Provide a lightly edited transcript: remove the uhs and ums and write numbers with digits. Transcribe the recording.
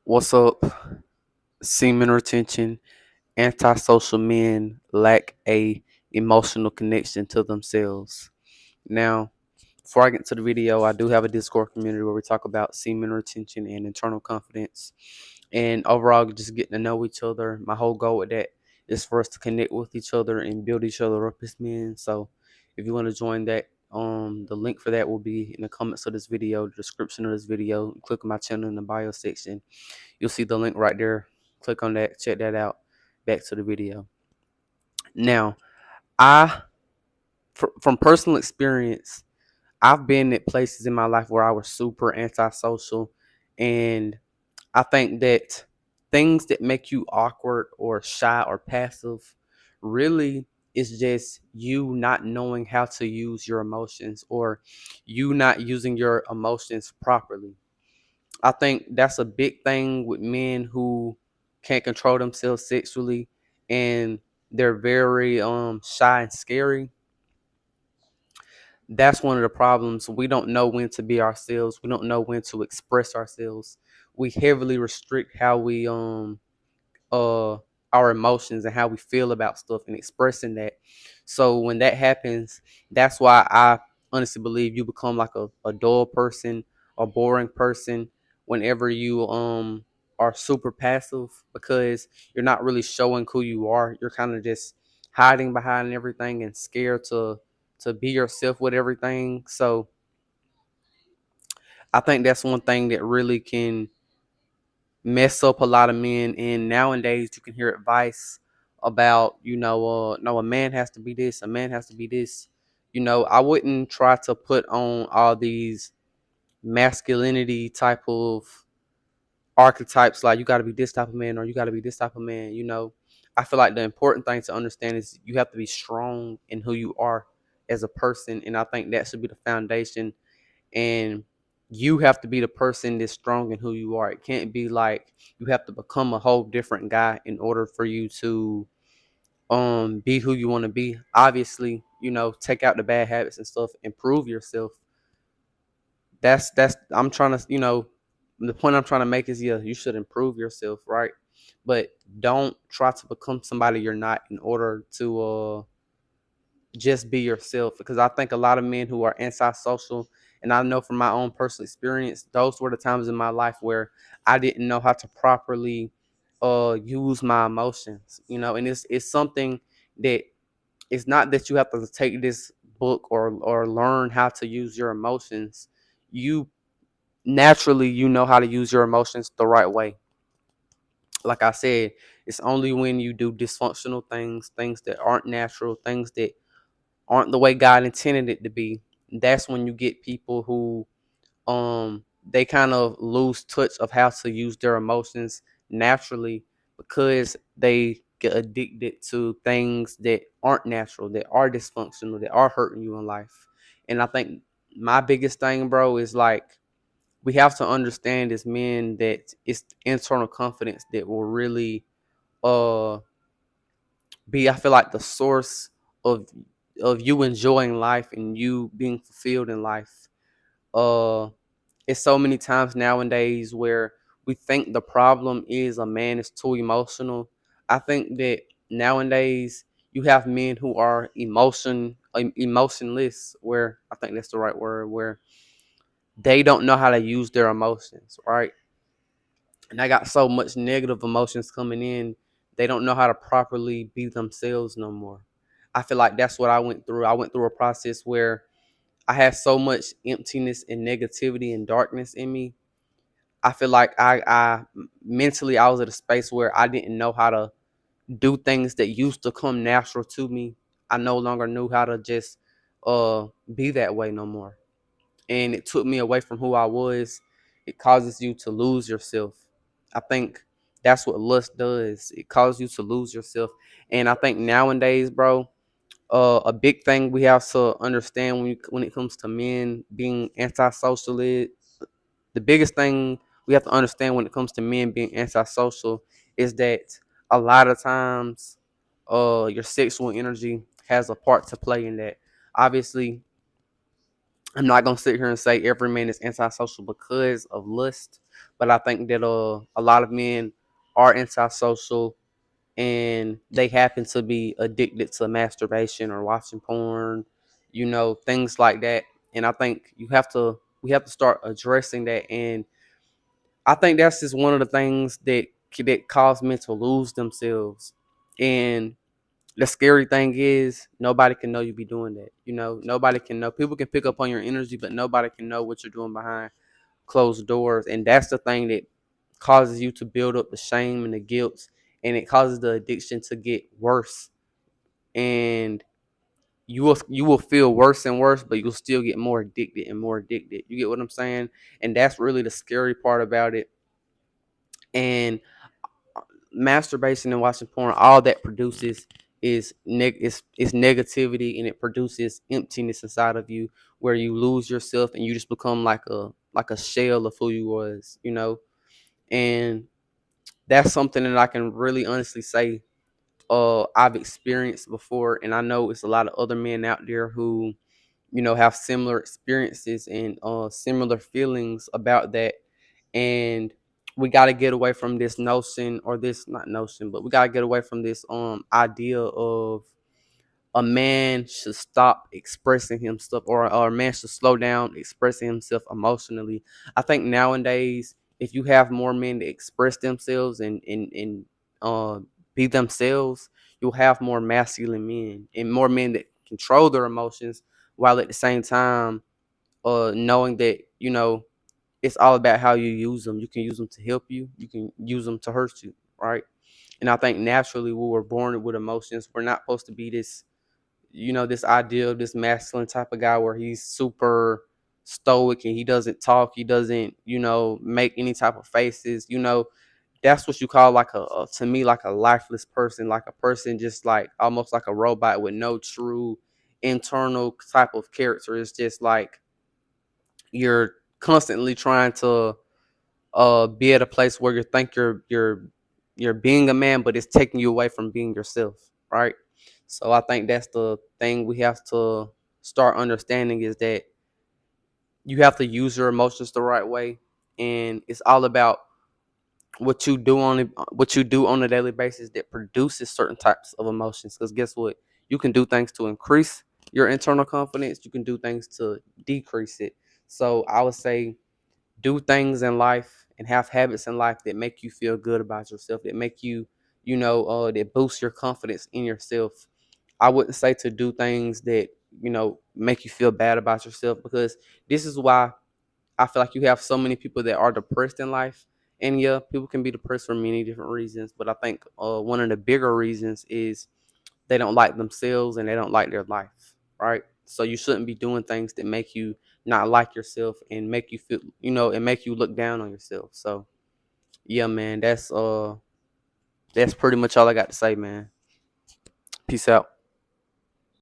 What's up? Semen retention. Antisocial men lack a emotional connection to themselves. Now, before I get to the video, I do have a Discord community where we talk about semen retention and internal confidence, and overall just getting to know each other. My whole goal with that is for us to connect with each other and build each other up as men. So, if you want to join that, the link for that will be in the comments of this video, the description of this video. Click on my channel in the bio section. You'll see the link right there. Click on that, check that out. Back to the video. Now, I, from personal experience, I've been at places in my life where I was super antisocial, and I think that things that make you awkward or shy or passive really is just you not knowing how to use your emotions, or you not using your emotions properly. I think that's a big thing with men who can't control themselves sexually, and they're very shy and scary. That's one of the problems. We don't know when to be ourselves. We don't know when to express ourselves. We heavily restrict how we uh our emotions and how we feel about stuff and expressing that. So when that happens, that's why I honestly believe you become like a dull person, a boring person whenever you are super passive, because you're not really showing who you are. You're kind of just hiding behind everything and scared to be yourself with everything. So I think that's one thing that really can mess up a lot of men. And nowadays you can hear advice about, no, a man has to be this, a man has to be this. I wouldn't try to put on all these masculinity type of archetypes, like you got to be this type of man or you got to be this type of man. I feel like the important thing to understand is you have to be strong in who you are as a person, and I think that should be the foundation. And you have to be the person that's strong in who you are. It can't be like you have to become a whole different guy in order for you to be who you want to be. Obviously, take out the bad habits and stuff, improve yourself. That's I'm trying to, the point I'm trying to make is, yeah, you should improve yourself, right? But don't try to become somebody you're not in order to just be yourself, because I think a lot of men who are antisocial, and I know from my own personal experience, those were the times in my life where I didn't know how to properly use my emotions, and it's something that it's not that you have to take this book or learn how to use your emotions. You naturally know how to use your emotions the right way. Like I said, it's only when you do dysfunctional things that aren't natural, things that aren't the way God intended it to be, that's when you get people who they kind of lose touch of how to use their emotions naturally, because they get addicted to things that aren't natural, that are dysfunctional, that are hurting you in life. And I think my biggest thing, bro, is like we have to understand as men that it's internal confidence that will really uh be, I feel like, the source of you enjoying life and you being fulfilled in life. Uh it's so many times nowadays where we think the problem is a man is too emotional. I think that nowadays you have men who are emotionless, where I think that's the right word, where they don't know how to use their emotions, right? And I got so much negative emotions coming in, they don't know how to properly be themselves no more. I feel like that's what I went through. I went through a process where I had so much emptiness and negativity and darkness in me. I feel like I mentally I was at a space where I didn't know how to do things that used to come natural to me. I no longer knew how to just be that way no more. And it took me away from who I was. It causes you to lose yourself. I think that's what lust does. It causes you to lose yourself. And I think nowadays, bro, a big thing we have to understand when it comes to men being antisocial is, the biggest thing we have to understand when it comes to men being antisocial is that a lot of times your sexual energy has a part to play in that. Obviously, I'm not gonna sit here and say every man is antisocial because of lust, but I think that a lot of men are antisocial and they happen to be addicted to masturbation or watching porn, things like that. And I think we have to start addressing that. And I think that's just one of the things that cause men to lose themselves. And the scary thing is nobody can know you be doing that. Nobody can know. People can pick up on your energy, but nobody can know what you're doing behind closed doors. And that's the thing that causes you to build up the shame and the guilt, and it causes the addiction to get worse. And you will feel worse and worse, but you'll still get more addicted and more addicted. You get what I'm saying? And that's really the scary part about it. And masturbation and watching porn, all that produces is negativity, and it produces emptiness inside of you, where you lose yourself and you just become like a shell of who you was. And that's something that I can really honestly say I've experienced before, and I know it's a lot of other men out there who have similar experiences and similar feelings about that. And we got to get away from this notion, or this not notion, but we got to get away from this idea of a man should stop expressing himself, or a man should slow down expressing himself emotionally. I think nowadays, if you have more men that express themselves and uh, be themselves, you'll have more masculine men and more men that control their emotions, while at the same time knowing that it's all about how you use them. You can use them to help you. You can use them to hurt you, right? And I think naturally we were born with emotions. We're not supposed to be this idea of this masculine type of guy where he's super stoic and he doesn't talk. He doesn't, make any type of faces. That's what you call like to me, like a lifeless person, like a person just like almost like a robot with no true internal type of character. It's just like you're constantly trying to be at a place where you think you're being a man, but it's taking you away from being yourself, right? So I think that's the thing we have to start understanding, is that you have to use your emotions the right way, and it's all about what you do on a daily basis that produces certain types of emotions. Because guess what? You can do things to increase your internal confidence. You can do things to decrease it. So I would say do things in life and have habits in life that make you feel good about yourself, that make you, that boost your confidence in yourself. I wouldn't say to do things that, make you feel bad about yourself, because this is why I feel like you have so many people that are depressed in life. And yeah, people can be depressed for many different reasons, but I think one of the bigger reasons is they don't like themselves and they don't like their life, right? So you shouldn't be doing things that make you not like yourself and make you feel, and make you look down on yourself. So yeah, man, that's pretty much all I got to say, man. Peace out.